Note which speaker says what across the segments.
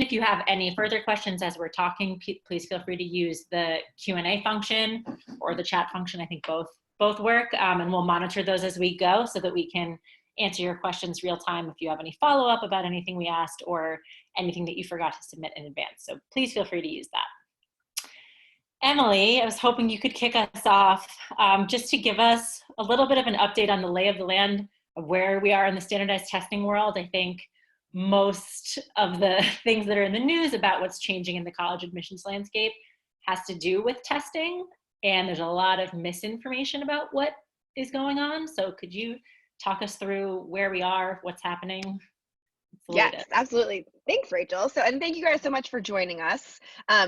Speaker 1: if you have any further questions as we're talking, please feel free to use the Q&A function or the chat function. I think both work, and we'll monitor those as we go so that we can answer your questions real time if you have any follow-up about anything we asked or anything that you forgot to submit in advance. So please feel free to use that. Emily, I was hoping you could kick us off just to give us a little bit of an update on the lay of the land of where we are in the standardized testing world. I think most of the things that are in the news about what's changing in the college admissions landscape has to do with testing, and there's a lot of misinformation about what is going on. So could you talk us through where we are, what's happening?
Speaker 2: Yes, absolutely. Thanks, Rachel. And thank you guys so much for joining us.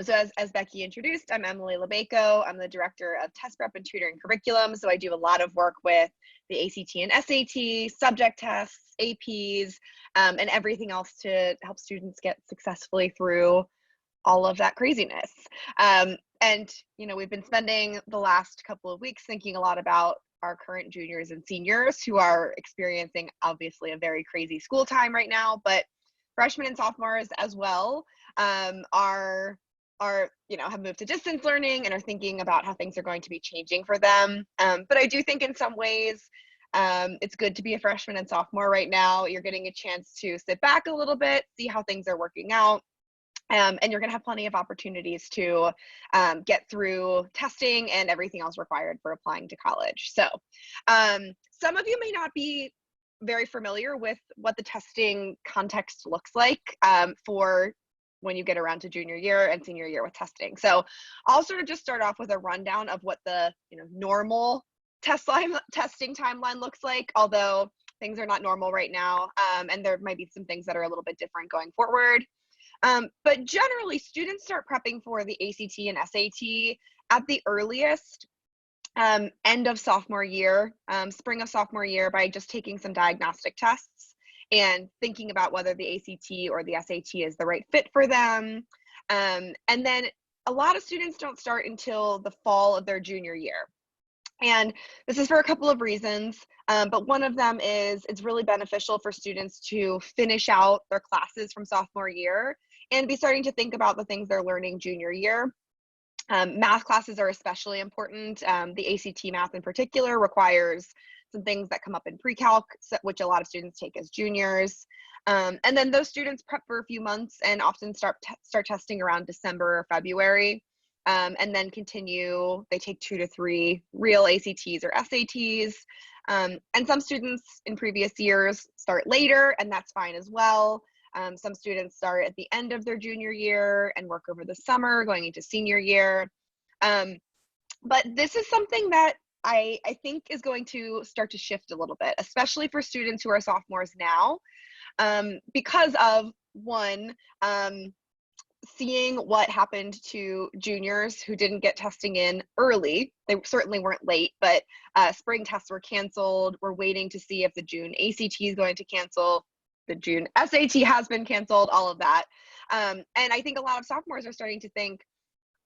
Speaker 2: So as Becky introduced, I'm Emily Lebeco. I'm the director of test prep and tutoring curriculum. So I do a lot of work with the ACT and SAT, subject tests, APs, and everything else to help students get successfully through all of that craziness. And, you know, we've been spending the last couple of weeks thinking a lot about our current juniors and seniors who are experiencing obviously a very crazy school time right now, but freshmen and sophomores as well are have moved to distance learning and are thinking about how things are going to be changing for them. But I do think in some ways it's good to be a freshman and sophomore right now. You're getting a chance to sit back a little bit, see how things are working out. And you're going to have plenty of opportunities to get through testing and everything else required for applying to college. So some of you may not be very familiar with what the testing context looks like for when you get around to junior year and senior year with testing. So I'll sort of just start off with a rundown of what the normal testing timeline looks like, although things are not normal right now, and there might be some things that are a little bit different going forward. But generally, students start prepping for the ACT and SAT at the earliest end of sophomore year, spring of sophomore year, by just taking some diagnostic tests and thinking about whether the ACT or the SAT is the right fit for them. And then a lot of students don't start until the fall of their junior year. And this is for a couple of reasons, but one of them is it's really beneficial for students to finish out their classes from sophomore year and be starting to think about the things they're learning junior year. Math classes are especially important. The ACT math in particular requires some things that come up in pre-calc, which a lot of students take as juniors. And then those students prep for a few months and often start testing around December or February. And then continue, they take 2 to 3 real ACTs or SATs. And some students in previous years start later, and that's fine as well. Some students start at the end of their junior year and work over the summer going into senior year. But this is something that I think is going to start to shift a little bit, especially for students who are sophomores now, because of one, seeing what happened to juniors who didn't get testing in early. They certainly weren't late, but spring tests were canceled. We're waiting to see if the June ACT is going to cancel. The June SAT has been canceled, all of that. And I think a lot of sophomores are starting to think,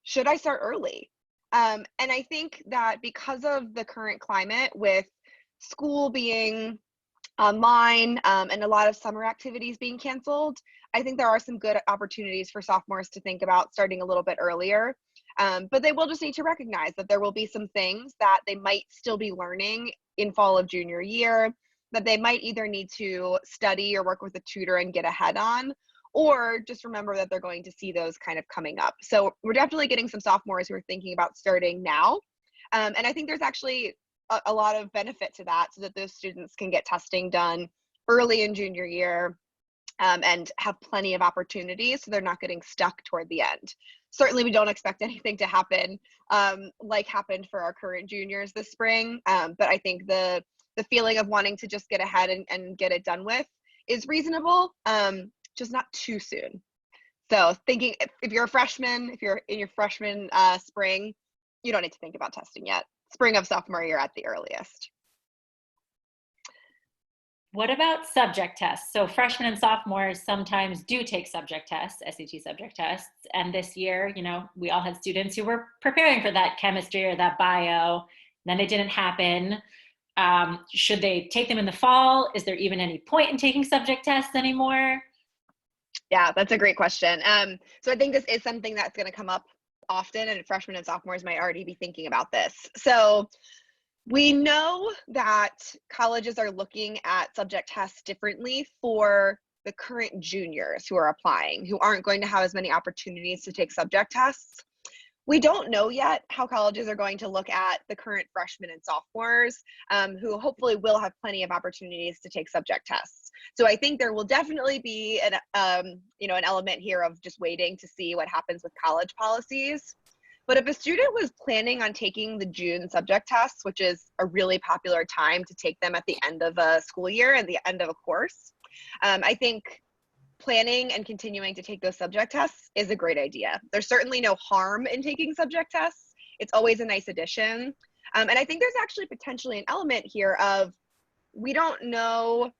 Speaker 2: should I start early? And I think that because of the current climate with school being online and a lot of summer activities being canceled, I think there are some good opportunities for sophomores to think about starting a little bit earlier. But they will just need to recognize that there will be some things that they might still be learning in fall of junior year that they might either need to study or work with a tutor and get ahead on, or just remember that they're going to see those kind of coming up. So we're definitely getting some sophomores who are thinking about starting now. And I think there's actually a lot of benefit to that, so that those students can get testing done early in junior year and have plenty of opportunities, so they're not getting stuck toward the end. Certainly we don't expect anything to happen like happened for our current juniors this spring, but I think the feeling of wanting to just get ahead and get it done with is reasonable, just not too soon. So thinking, if you're a freshman, if you're in your freshman spring, you don't need to think about testing yet. Spring of sophomore year at the earliest.
Speaker 1: What about subject tests? So freshmen and sophomores sometimes do take subject tests, SAT subject tests. And this year, we all had students who were preparing for that chemistry or that bio, then it didn't happen. Should they take them in the fall? Is there even any point in taking subject tests anymore?
Speaker 2: Yeah, that's a great question. So I think this is something that's going to come up often, and freshmen and sophomores might already be thinking about this. So we know that colleges are looking at subject tests differently for the current juniors who are applying, who aren't going to have as many opportunities to take subject tests. We don't know yet how colleges are going to look at the current freshmen and sophomores, who hopefully will have plenty of opportunities to take subject tests. So I think there will definitely be an element here of just waiting to see what happens with college policies. But if a student was planning on taking the June subject tests, which is a really popular time to take them at the end of a school year and the end of a course, I think planning and continuing to take those subject tests is a great idea. There's certainly no harm in taking subject tests. It's always a nice addition. And I think there's actually potentially an element here of, we don't know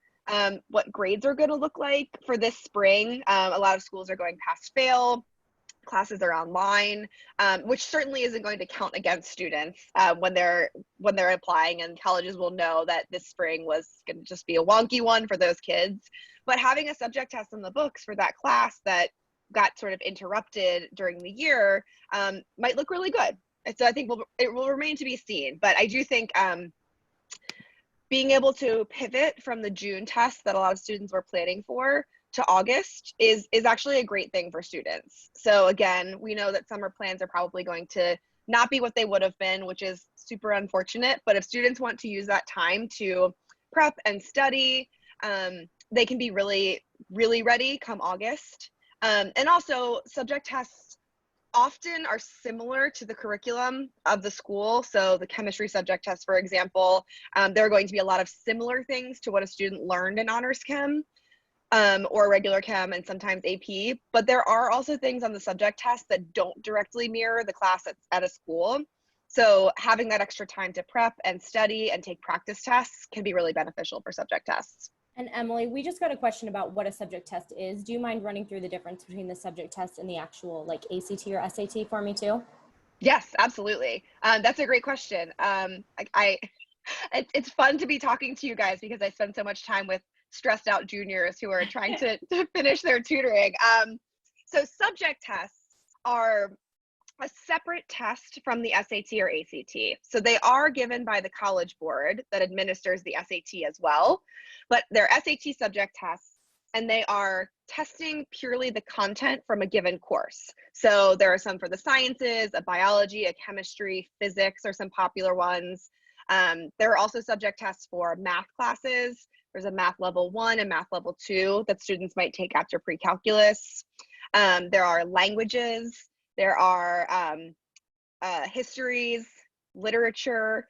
Speaker 2: what grades are going to look like for this spring. A lot of schools are going pass fail. Classes are online, which certainly isn't going to count against students when they're applying, and colleges will know that this spring was going to just be a wonky one for those kids. But having a subject test in the books for that class that got sort of interrupted during the year might look really good. And so I think it will remain to be seen. But I do think being able to pivot from the June test that a lot of students were planning for to August is actually a great thing for students. So again, we know that summer plans are probably going to not be what they would have been, which is super unfortunate. But if students want to use that time to prep and study, they can be really, really ready come August. And also, subject tests often are similar to the curriculum of the school. So the chemistry subject test, for example, there are going to be a lot of similar things to what a student learned in honors chem. Or regular chem and sometimes AP, but there are also things on the subject test that don't directly mirror the class at a school. So having that extra time to prep and study and take practice tests can be really beneficial for subject tests.
Speaker 3: And Emily, we just got a question about what a subject test is. Do you mind running through the difference between the subject test and the actual like ACT or SAT for me too?
Speaker 2: Yes, absolutely. That's a great question. It's fun to be talking to you guys because I spend so much time with stressed out juniors who are trying to finish their tutoring. So subject tests are a separate test from the SAT or ACT. So they are given by the College Board that administers the SAT as well, but they're SAT subject tests, and they are testing purely the content from a given course. So there are some for the sciences, a biology, a chemistry, physics are some popular ones. There are also subject tests for math classes. There's a math level 1 and math level 2 that students might take after pre-calculus. There are languages. There are histories, literature,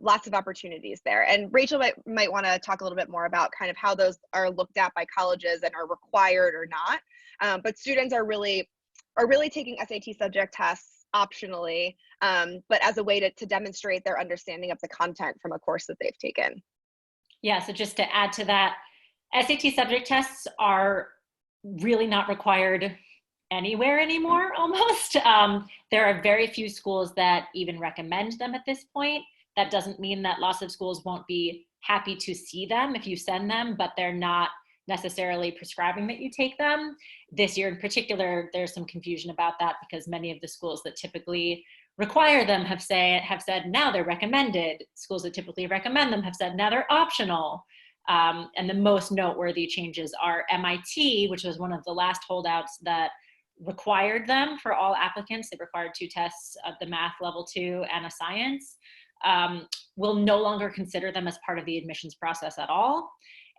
Speaker 2: lots of opportunities there. And Rachel might want to talk a little bit more about kind of how those are looked at by colleges and are required or not. But students are really taking SAT subject tests optionally, but as a way to demonstrate their understanding of the content from a course that they've taken.
Speaker 1: Yeah, so just to add to that, SAT subject tests are really not required anywhere anymore, almost. There are very few schools that even recommend them at this point. That doesn't mean that lots of schools won't be happy to see them if you send them, but they're not necessarily prescribing that you take them. This year in particular, there's some confusion about that because many of the schools that typically require them have said now they're recommended. Schools that typically recommend them have said now they're optional. And the most noteworthy changes are MIT, which was one of the last holdouts that required them for all applicants. They required 2 tests of the math level 2 and a science. Will no longer consider them as part of the admissions process at all.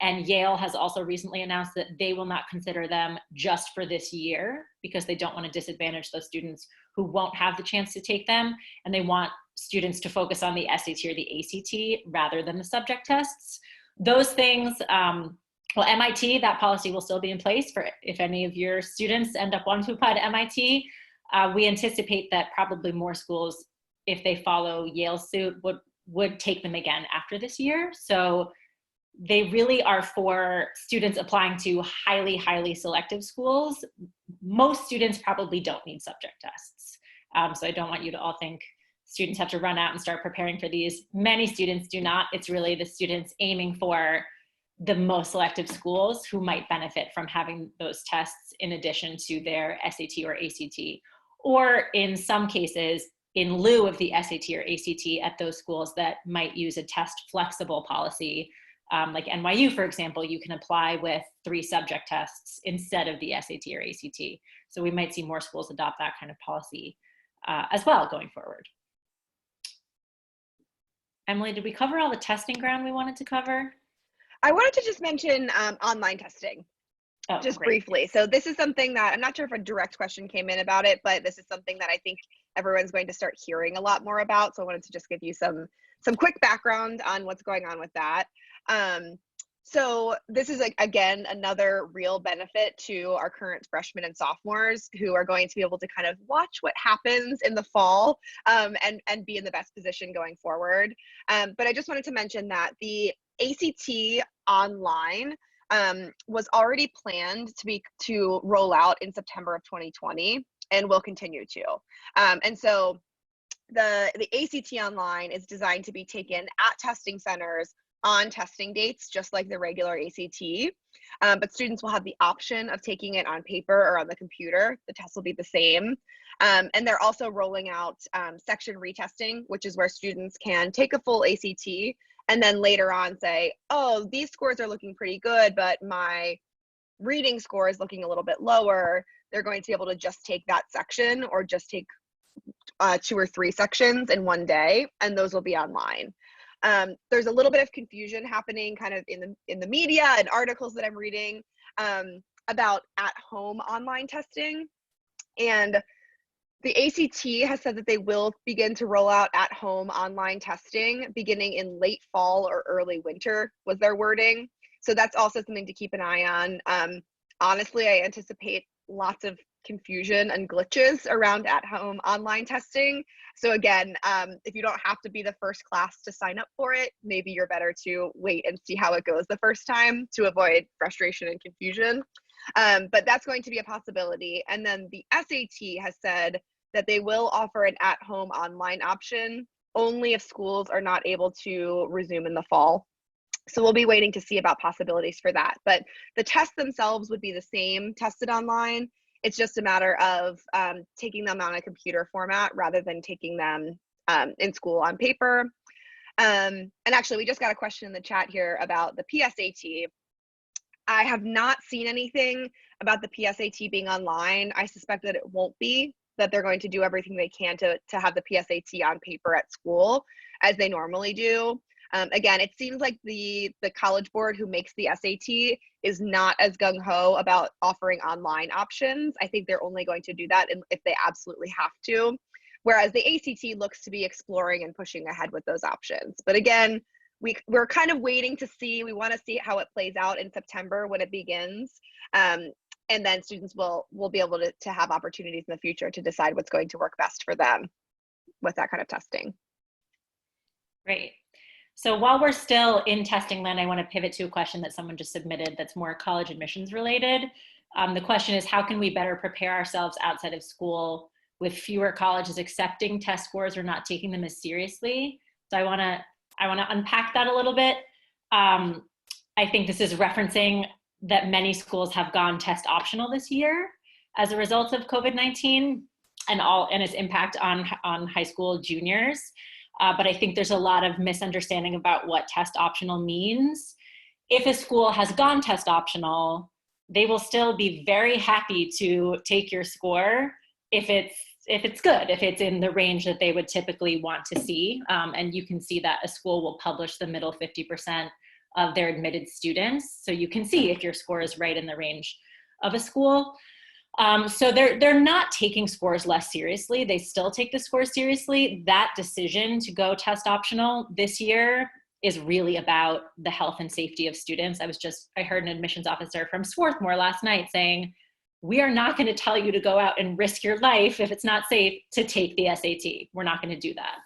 Speaker 1: And Yale has also recently announced that they will not consider them just for this year because they don't want to disadvantage those students who won't have the chance to take them. And they want students to focus on the SAT or the ACT rather than the subject tests. Those things, well, MIT, that policy will still be in place for if any of your students end up wanting to apply to MIT. We anticipate that probably more schools, if they follow Yale's suit, would take them again after this year. So they really are for students applying to highly, highly selective schools. Most students probably don't need subject tests. So I don't want you to all think students have to run out and start preparing for these. Many students do not. It's really the students aiming for the most selective schools who might benefit from having those tests in addition to their SAT or ACT, or in some cases, in lieu of the SAT or ACT at those schools that might use a test flexible policy. Like NYU, for example, you can apply with 3 subject tests instead of the SAT or ACT. So we might see more schools adopt that kind of policy as well going forward. Emily, did we cover all the testing ground we wanted to cover?
Speaker 2: I wanted to just mention online testing. Just briefly. So this is something that I'm not sure if a direct question came in about it, but this is something that I think everyone's going to start hearing a lot more about. So I wanted to just give you some quick background on what's going on with that. So this is, like, again, another real benefit to our current freshmen and sophomores who are going to be able to kind of watch what happens in the fall and be in the best position going forward. But I just wanted to mention that the ACT online was already planned to roll out in September of 2020 and will continue to. And so the ACT online is designed to be taken at testing centers on testing dates, just like the regular ACT. But students will have the option of taking it on paper or on the computer. The test will be the same. And they're also rolling out section retesting, which is where students can take a full ACT and then later on say, oh, these scores are looking pretty good, but my reading score is looking a little bit lower. They're going to be able to just take that section or just take 2 or 3 sections in one day, and those will be online. There's a little bit of confusion happening kind of in the media and articles that I'm reading about at-home online testing. And the ACT has said that they will begin to roll out at-home online testing beginning in late fall or early winter was their wording. So that's also something to keep an eye on. Honestly, I anticipate lots of confusion and glitches around at-home online testing. So again, if you don't have to be the first class to sign up for it, maybe you're better to wait and see how it goes the first time to avoid frustration and confusion. But that's going to be a possibility. And then the SAT has said that they will offer an at-home online option only if schools are not able to resume in the fall. So we'll be waiting to see about possibilities for that. But the tests themselves would be the same, tested online. It's just a matter of taking them on a computer format rather than taking them in school on paper. And actually, we just got a question in the chat here about the PSAT. I have not seen anything about the PSAT being online. I suspect that it won't be, that they're going to do everything they can to have the PSAT on paper at school as they normally do. Again, it seems like the College Board who makes the SAT is not as gung-ho about offering online options. I think they're only going to do that if they absolutely have to, whereas the ACT looks to be exploring and pushing ahead with those options. But again, we're kind of waiting to see. We want to see how it plays out in September when it begins. And then students will be able to have opportunities in the future to decide what's going to work best for them with that kind of testing.
Speaker 1: Great. So while we're still in testing land, I want to pivot to a question that someone just submitted that's more college admissions related. The question is, how can we better prepare ourselves outside of school with fewer colleges accepting test scores or not taking them as seriously? So I want to unpack that a little bit. I think this is referencing that many schools have gone test optional this year as a result of COVID-19 and its impact on high school juniors. But I think there's a lot of misunderstanding about what test optional means. If a school has gone test optional, they will still be very happy to take your score if it's good, if it's in the range that they would typically want to see. And you can see that a school will publish the middle 50% of their admitted students. So you can see if your score is right in the range of a school. So they're not taking scores less seriously. They still take the scores seriously. That decision to go test optional this year is really about the health and safety of students. I heard an admissions officer from Swarthmore last night saying, we are not going to tell you to go out and risk your life if it's not safe to take the SAT. We're not going to do that.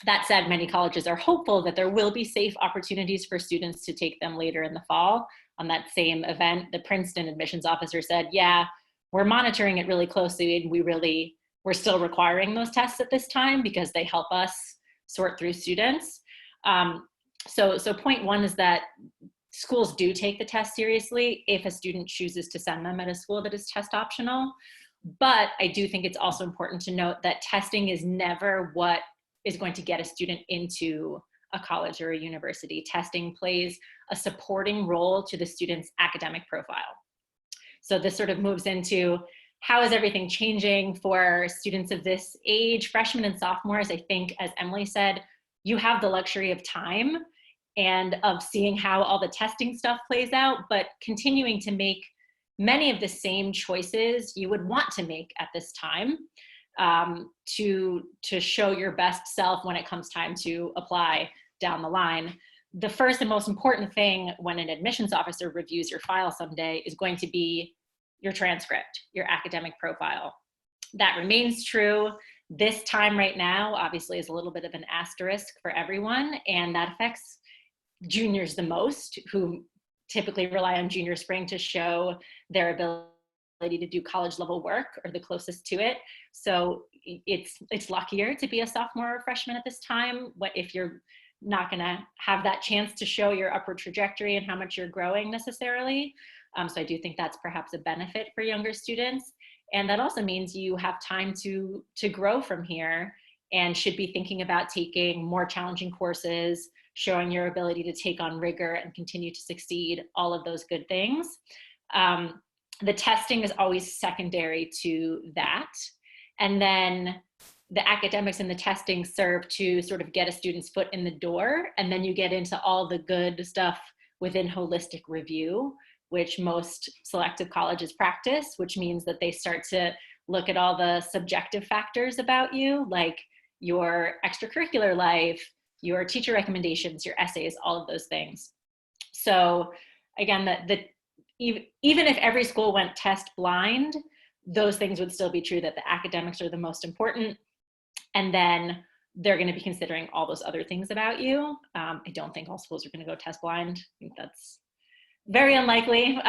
Speaker 1: That said, many colleges are hopeful that there will be safe opportunities for students to take them later in the fall. On that same event, the Princeton admissions officer said, yeah, we're monitoring it really closely and we're still requiring those tests at this time because they help us sort through students. So point one is that schools do take the test seriously if a student chooses to send them at a school that is test optional. But I do think it's also important to note that testing is never what is going to get a student into a college or a university. Testing plays a supporting role to the student's academic profile. So this sort of moves into how is everything changing for students of this age, freshmen and sophomores. I think, as Emily said, you have the luxury of time and of seeing how all the testing stuff plays out, but continuing to make many of the same choices you would want to make at this time to show your best self when it comes time to apply down the line. The first and most important thing when an admissions officer reviews your file someday is going to be your transcript, your academic profile. That remains true. This time right now, obviously, is a little bit of an asterisk for everyone, and that affects juniors the most, who typically rely on junior spring to show their ability to do college level work or the closest to it. So it's luckier to be a sophomore or freshman at this time, if you're not going to have that chance to show your upward trajectory and how much you're growing necessarily. So I do think that's perhaps a benefit for younger students. And that also means you have time to grow from here and should be thinking about taking more challenging courses, showing your ability to take on rigor and continue to succeed, all of those good things. The testing is always secondary to that. And then the academics and the testing serve to sort of get a student's foot in the door. And then you get into all the good stuff within holistic review, which most selective colleges practice, which means that they start to look at all the subjective factors about you, like your extracurricular life, your teacher recommendations, your essays, all of those things. So again, even if every school went test blind, those things would still be true, that the academics are the most important. And then they're going to be considering all those other things about you. I don't think all schools are going to go test blind. I think that's very unlikely,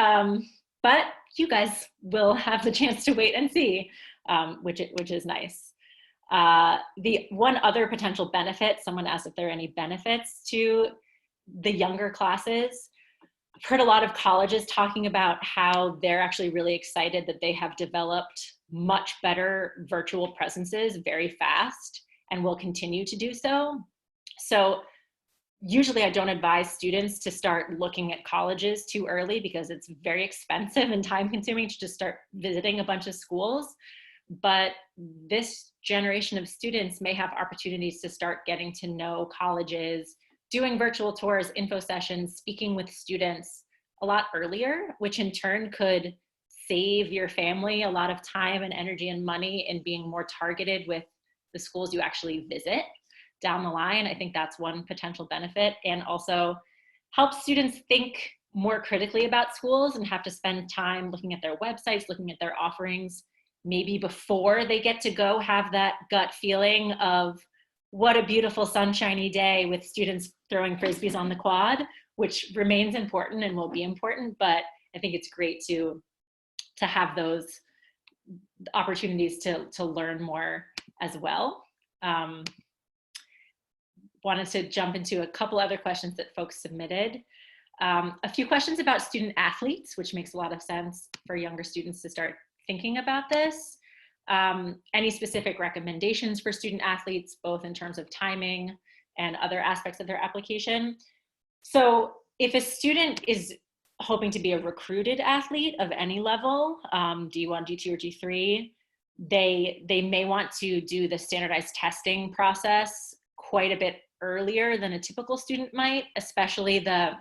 Speaker 1: but you guys will have the chance to wait and see, which is nice. The one other potential benefit, someone asked if there are any benefits to the younger classes. I've heard a lot of colleges talking about how they're actually really excited that they have developed much better virtual presences very fast and will continue to do so. So usually I don't advise students to start looking at colleges too early because it's very expensive and time consuming to just start visiting a bunch of schools. But this generation of students may have opportunities to start getting to know colleges, doing virtual tours, info sessions, speaking with students a lot earlier, which in turn could save your family a lot of time and energy and money in being more targeted with the schools you actually visit down the line. I think that's one potential benefit, and also helps students think more critically about schools and have to spend time looking at their websites, looking at their offerings, maybe before they get to go have that gut feeling of what a beautiful sunshiny day with students throwing frisbees on the quad, which remains important and will be important, but I think it's great to have those opportunities to learn more as well. Wanted to jump into a couple other questions that folks submitted. A few questions about student athletes, which makes a lot of sense for younger students to start thinking about this. Any specific recommendations for student athletes, both in terms of timing and other aspects of their application? So if a student is hoping to be a recruited athlete of any level, D1, D2, or D3, they may want to do the standardized testing process quite a bit earlier than a typical student might, especially the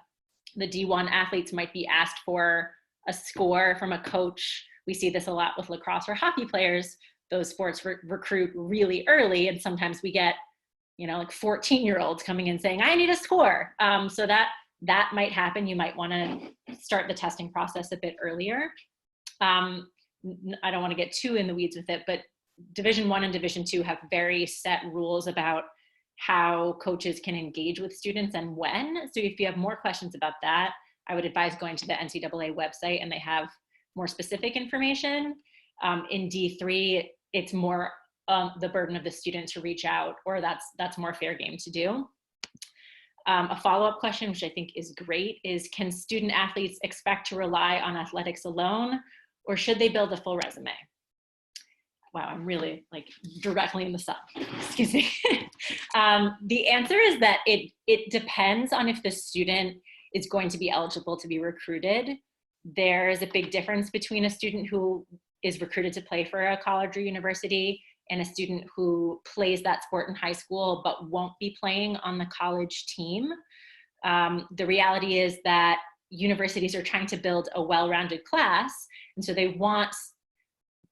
Speaker 1: D1 athletes might be asked for a score from a coach. We see this a lot with lacrosse or hockey players. Those sports recruit really early, and sometimes we get, like 14-year-olds coming in saying, I need a score. So that might happen. You might want to start the testing process a bit earlier. I don't want to get too in the weeds with it, but Division I and Division II have very set rules about how coaches can engage with students and when. So if you have more questions about that, I would advise going to the NCAA website, and they have more specific information. In D3, it's more the burden of the student to reach out, or that's more fair game to do. A follow-up question, which I think is great, is can student athletes expect to rely on athletics alone, or should they build a full resume? Wow, I'm really like directly in the sun. Excuse me. The answer is that it depends on if the student is going to be eligible to be recruited. There's a big difference between a student who is recruited to play for a college or university and a student who plays that sport in high school but won't be playing on the college team. The reality is that universities are trying to build a well-rounded class, and so they want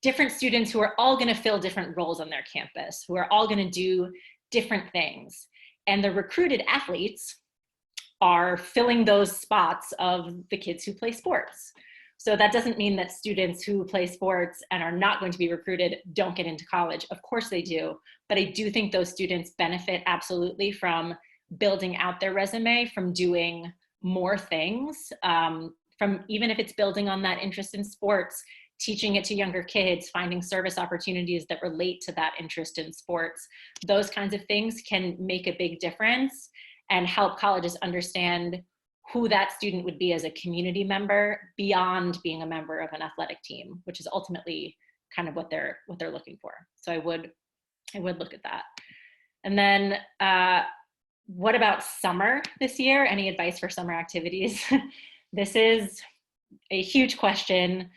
Speaker 1: different students who are all going to fill different roles on their campus, who are all going to do different things. And the recruited athletes are filling those spots of the kids who play sports. So that doesn't mean that students who play sports and are not going to be recruited don't get into college. Of course they do. But I do think those students benefit absolutely from building out their resume, from doing more things, from even if it's building on that interest in sports, teaching it to younger kids, finding service opportunities that relate to that interest in sports. Those kinds of things can make a big difference and help colleges understand who that student would be as a community member beyond being a member of an athletic team, which is ultimately kind of what they're looking for. So I would look at that. And then what about summer this year? Any advice for summer activities? This is a huge question.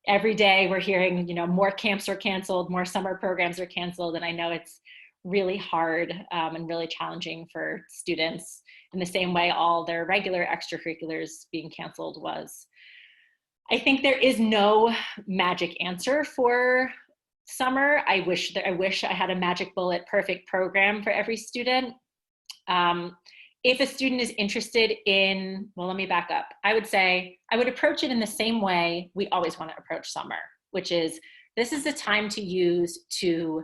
Speaker 1: Every day we're hearing, more camps are canceled, more summer programs are canceled. And I know it's really hard and really challenging for students in the same way all their regular extracurriculars being canceled was. I think there is no magic answer for summer. I wish I had a magic bullet perfect program for every student. If a student is interested in, well, let me back up. I would say I would approach it in the same way we always want to approach summer, which is this is the time to use to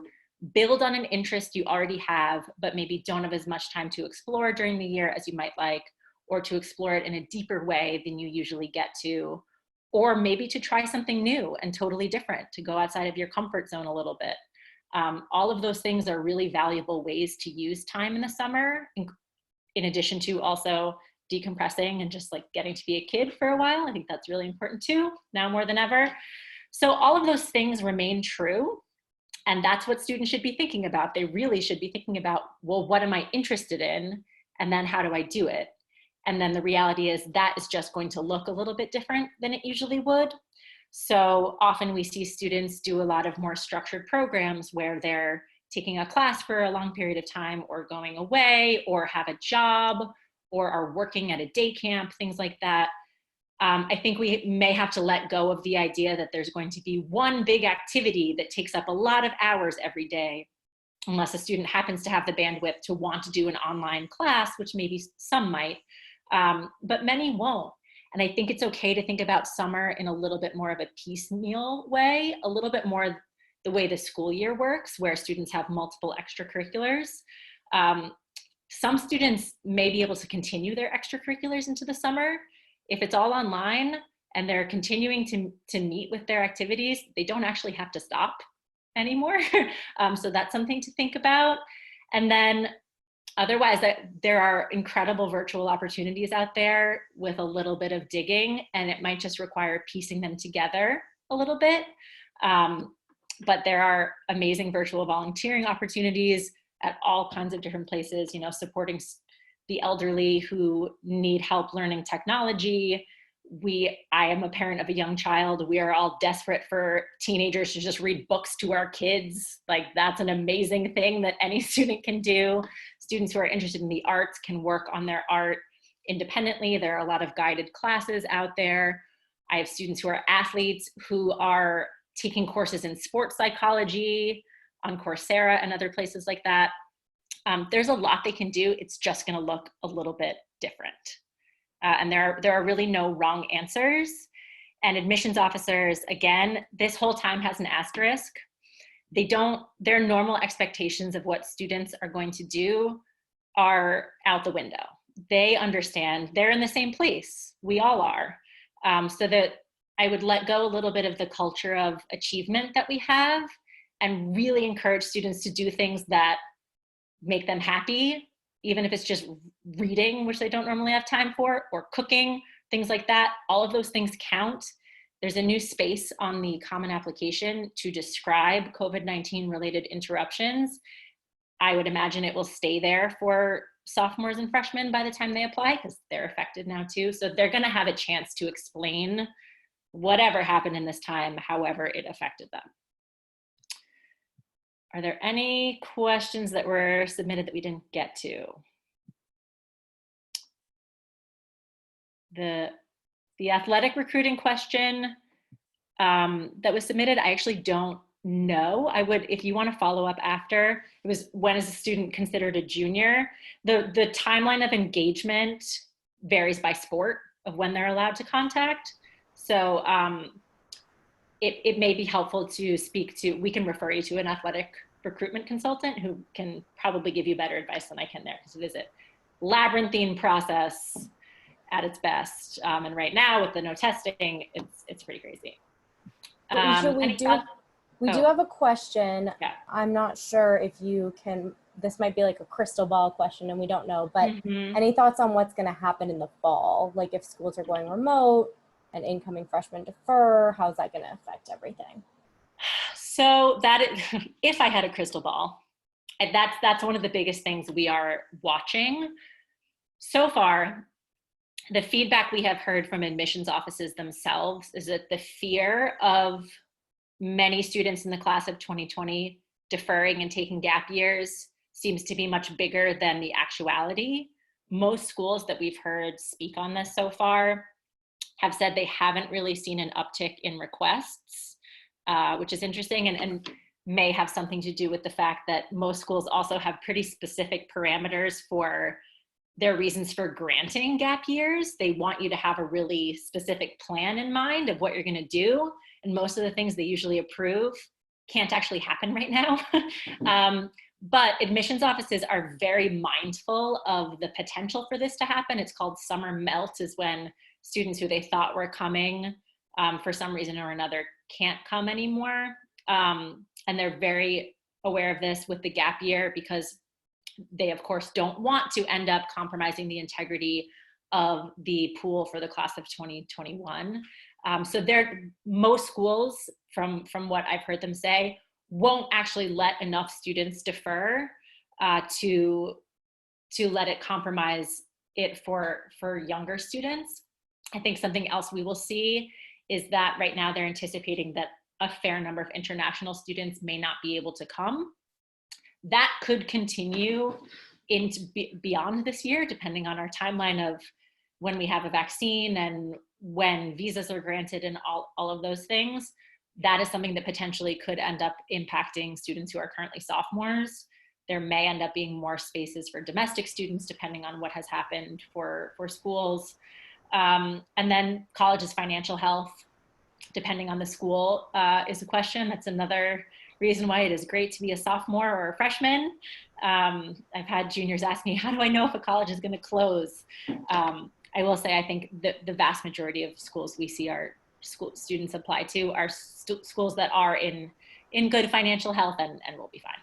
Speaker 1: build on an interest you already have, but maybe don't have as much time to explore during the year as you might like, or to explore it in a deeper way than you usually get to, or maybe to try something new and totally different, to go outside of your comfort zone a little bit. All of those things are really valuable ways to use time in the summer, in addition to also decompressing and just like getting to be a kid for a while. I think that's really important too, now more than ever. So all of those things remain true. And that's what students should be thinking about. They really should be thinking about, well, what am I interested in? And then how do I do it? And then the reality is that is just going to look a little bit different than it usually would. So often we see students do a lot of more structured programs where they're taking a class for a long period of time, or going away, or have a job, or are working at a day camp, things like that. I think we may have to let go of the idea that there's going to be one big activity that takes up a lot of hours every day, unless a student happens to have the bandwidth to want to do an online class, which maybe some might, but many won't. And I think it's okay to think about summer in a little bit more of a piecemeal way, a little bit more the way the school year works, where students have multiple extracurriculars. Some students may be able to continue their extracurriculars into the summer. If it's all online and they're continuing to meet with their activities, they don't actually have to stop anymore. So that's something to think about. And then otherwise, there are incredible virtual opportunities out there with a little bit of digging, and it might just require piecing them together a little bit. But there are amazing virtual volunteering opportunities at all kinds of different places, supporting the elderly who need help learning technology. I am a parent of a young child. We are all desperate for teenagers to just read books to our kids. Like, that's an amazing thing that any student can do. Students who are interested in the arts can work on their art independently. There are a lot of guided classes out there. I have students who are athletes who are taking courses in sports psychology on Coursera and other places like that. There's a lot they can do. It's just going to look a little bit different. And there are really no wrong answers. And admissions officers, again, this whole time has an asterisk. Their normal expectations of what students are going to do are out the window. They understand they're in the same place. We all are. So that I would let go a little bit of the culture of achievement that we have and really encourage students to do things that make them happy, even if it's just reading, which they don't normally have time for, or cooking, things like that. All of those things count. There's a new space on the Common Application to describe COVID-19 related interruptions. I would imagine it will stay there for sophomores and freshmen by the time they apply, because they're affected now too. So they're going to have a chance to explain whatever happened in this time, however it affected them. Are there any questions that were submitted that we didn't get to? The athletic recruiting question that was submitted, I actually don't know. I would, if you want to follow up after, it was, when is a student considered a junior? The timeline of engagement varies by sport of when they're allowed to contact. So it may be helpful to speak to, we can refer you to an athletic recruitment consultant who can probably give you better advice than I can there, because it is a labyrinthine process at its best. And right now with the no testing, it's pretty crazy.
Speaker 3: We do have a question.
Speaker 1: Yeah.
Speaker 3: I'm not sure if you can, this might be like a crystal ball question and we don't know, but any thoughts on what's going to happen in the fall? Like if schools are going remote and incoming freshmen defer, how's that going to affect everything?
Speaker 1: So that is, if I had a crystal ball, that's one of the biggest things we are watching. So far, the feedback we have heard from admissions offices themselves is that the fear of many students in the class of 2020 deferring and taking gap years seems to be much bigger than the actuality. Most schools that we've heard speak on this so far have said they haven't really seen an uptick in requests, which is interesting and may have something to do with the fact that most schools also have pretty specific parameters for their reasons for granting gap years. They want you to have a really specific plan in mind of what you're going to do. And most of the things they usually approve can't actually happen right now. But admissions offices are very mindful of the potential for this to happen. It's called summer melt, is when students who they thought were coming for some reason or another can't come anymore. And they're very aware of this with the gap year, because they of course don't want to end up compromising the integrity of the pool for the class of 2021. So most schools, from what I've heard them say, won't actually let enough students defer to let it compromise it for younger students. I think something else we will see is that right now they're anticipating that a fair number of international students may not be able to come. That could continue into beyond this year, depending on our timeline of when we have a vaccine and when visas are granted and all of those things. That is something that potentially could end up impacting students who are currently sophomores. There may end up being more spaces for domestic students, depending on what has happened for schools. And then college's financial health, depending on the school, is a question. That's another reason why it is great to be a sophomore or a freshman. I've had juniors ask me, how do I know if a college is going to close? I will say, I think the vast majority of schools we see our students apply to are schools that are in good financial health and will be fine.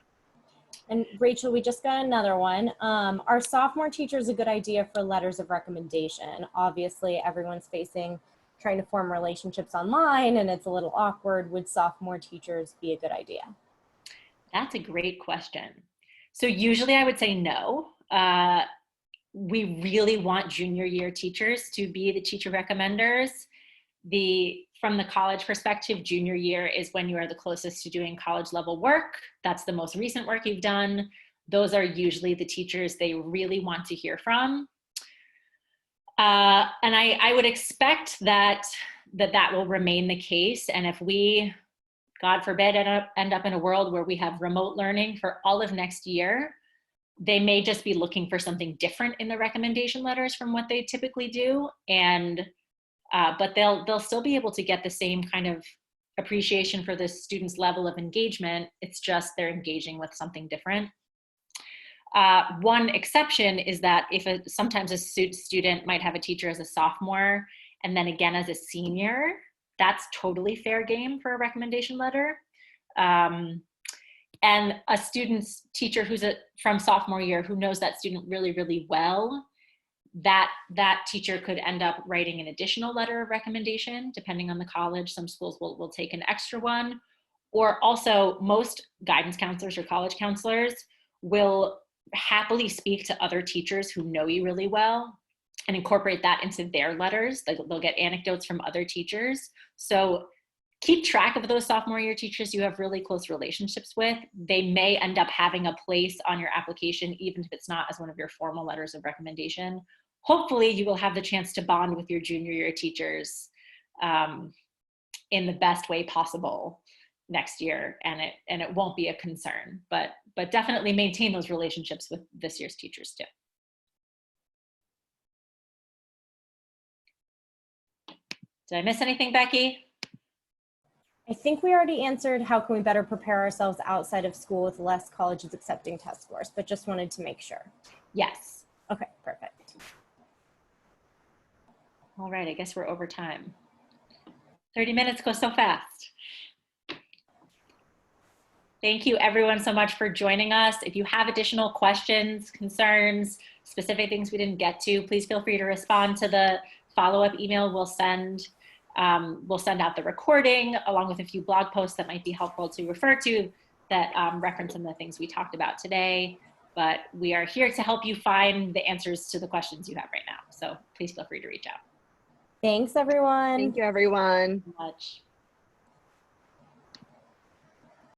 Speaker 3: And Rachel, we just got another one. Are sophomore teachers a good idea for letters of recommendation? Obviously, everyone's trying to form relationships online and it's a little awkward. Would sophomore teachers be a good idea?
Speaker 1: That's a great question. So usually I would say no. We really want junior year teachers to be the teacher recommenders. From the college perspective, junior year is when you are the closest to doing college level work. That's the most recent work you've done. Those are usually the teachers they really want to hear from. And I would expect that will remain the case. And if we, God forbid, end up in a world where we have remote learning for all of next year, they may just be looking for something different in the recommendation letters from what they typically do. And but they'll still be able to get the same kind of appreciation for the student's level of engagement. It's just they're engaging with something different. One exception is that sometimes a student might have a teacher as a sophomore and then again as a senior, that's totally fair game for a recommendation letter. And and a student's teacher who's from sophomore year who knows that student really, really well, that teacher could end up writing an additional letter of recommendation, depending on the college. Some schools will take an extra one. Or also, most guidance counselors or college counselors will happily speak to other teachers who know you really well and incorporate that into their letters. They'll get anecdotes from other teachers. So keep track of those sophomore year teachers you have really close relationships with. They may end up having a place on your application, even if it's not as one of your formal letters of recommendation. Hopefully you will have the chance to bond with your junior year teachers in the best way possible next year, and it won't be a concern, but definitely maintain those relationships with this year's teachers too. Did I miss anything, Becky?
Speaker 3: I think we already answered how can we better prepare ourselves outside of school with less colleges accepting test scores, but just wanted to make sure.
Speaker 1: Yes.
Speaker 3: Okay, perfect.
Speaker 1: All right, I guess we're over time. 30 minutes go so fast. Thank you everyone so much for joining us. If you have additional questions, concerns, specific things we didn't get to, please feel free to respond to the follow-up email we'll send. We'll send out the recording along with a few blog posts that might be helpful to refer to that reference some of the things we talked about today. But we are here to help you find the answers to the questions you have right now. So please feel free to reach out.
Speaker 3: Thanks, everyone.
Speaker 2: Thank you, everyone.
Speaker 1: Thank you so much.